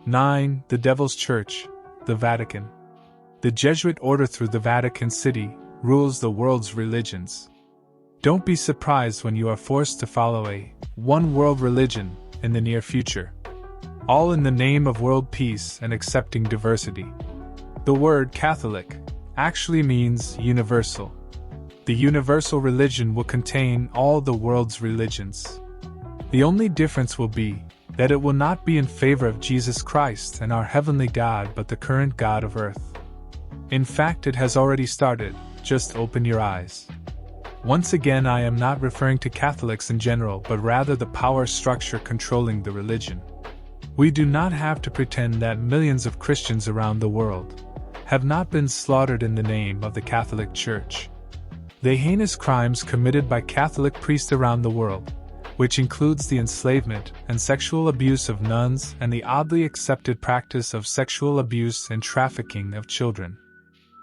9. The Devil's Church, the Vatican. The Jesuit order through the Vatican City rules the world's religions. Don't be surprised when you are forced to follow a one world religion in the near future. All in the name of world peace and accepting diversity. The word Catholic actually means universal. The universal religion will contain all the world's religions. The only difference will be that it will not be in favor of Jesus Christ and our heavenly God but the current God of earth. In fact, it has already started, just open your eyes. Once again, I am not referring to Catholics in general but rather the power structure controlling the religion. We do not have to pretend that millions of Christians around the world have not been slaughtered in the name of the Catholic Church. The heinous crimes committed by Catholic priests around the world, which includes the enslavement and sexual abuse of nuns and the oddly accepted practice of sexual abuse and trafficking of children.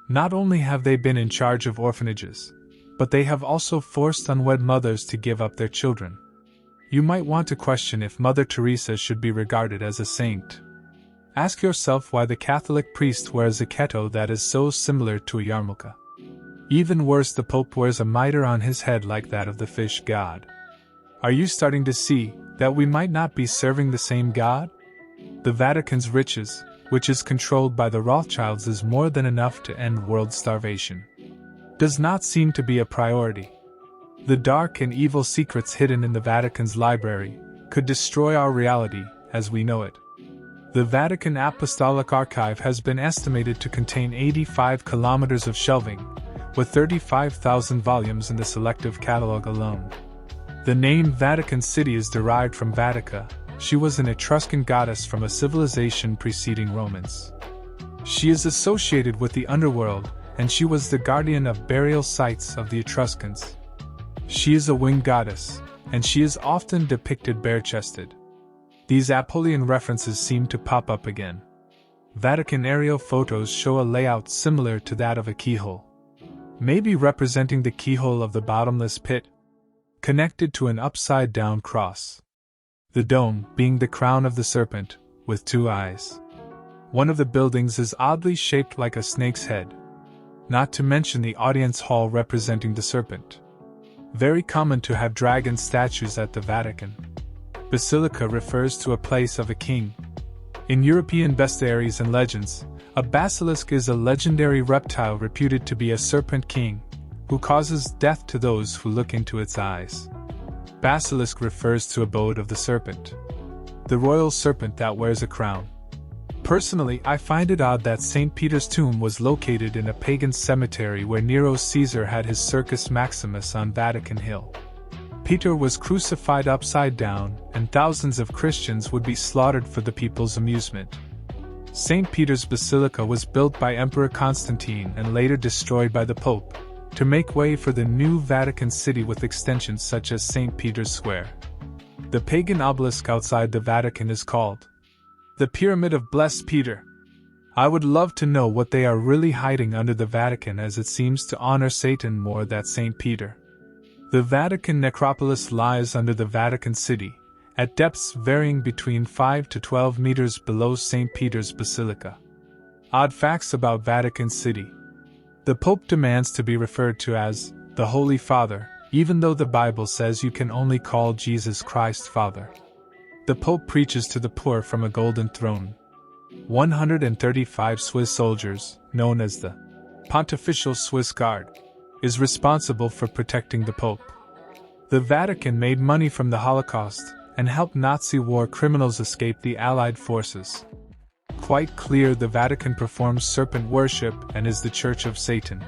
Not only have they been in charge of orphanages, but they have also forced unwed mothers to give up their children. You might want to question if Mother Teresa should be regarded as a saint. Ask yourself why the Catholic priest wears a ketto that is so similar to a yarmulke. Even worse, the Pope wears a mitre on his head like that of the fish god. Are you starting to see that we might not be serving the same God? The Vatican's riches, which is controlled by the Rothschilds, is more than enough to end world starvation. Does not seem to be a priority. The dark and evil secrets hidden in the Vatican's library could destroy our reality as we know it. The Vatican Apostolic Archive has been estimated to contain 85 kilometers of shelving, with 35,000 volumes in the selective catalog alone. The name Vatican City is derived from Vatica. She was an Etruscan goddess from a civilization preceding Romans. She is associated with the underworld, and she was the guardian of burial sites of the Etruscans. She is a winged goddess, and she is often depicted bare-chested. These Apollyon references seem to pop up again. Vatican aerial photos show a layout similar to that of a keyhole, maybe representing the keyhole of the bottomless pit, connected to an upside-down cross. The dome being the crown of the serpent, with 2 eyes. One of the buildings is oddly shaped like a snake's head, not to mention the audience hall representing the serpent. Very common to have dragon statues at the Vatican. Basilica refers to a place of a king. In European bestiaries and legends, a basilisk is a legendary reptile reputed to be a serpent king, who causes death to those who look into its eyes. Basilisk refers to abode of the serpent, the royal serpent that wears a crown. Personally, I find it odd that St. Peter's tomb was located in a pagan cemetery where Nero Caesar had his Circus Maximus on Vatican Hill. Peter was crucified upside down, and thousands of Christians would be slaughtered for the people's amusement. St. Peter's Basilica was built by Emperor Constantine and later destroyed by the Pope, to make way for the new Vatican City with extensions such as St. Peter's Square. The pagan obelisk outside the Vatican is called the Pyramid of Blessed Peter. I would love to know what they are really hiding under the Vatican, as it seems to honor Satan more than St. Peter. The Vatican necropolis lies under the Vatican City, at depths varying between 5 to 12 meters below St. Peter's Basilica. Odd facts about Vatican City. The Pope demands to be referred to as the Holy Father, even though the Bible says you can only call Jesus Christ Father. The Pope preaches to the poor from a golden throne. 135 Swiss soldiers, known as the Pontifical Swiss Guard, is responsible for protecting the Pope. The Vatican made money from the Holocaust and helped Nazi war criminals escape the Allied forces. Quite clear, the Vatican performs serpent worship and is the Church of Satan.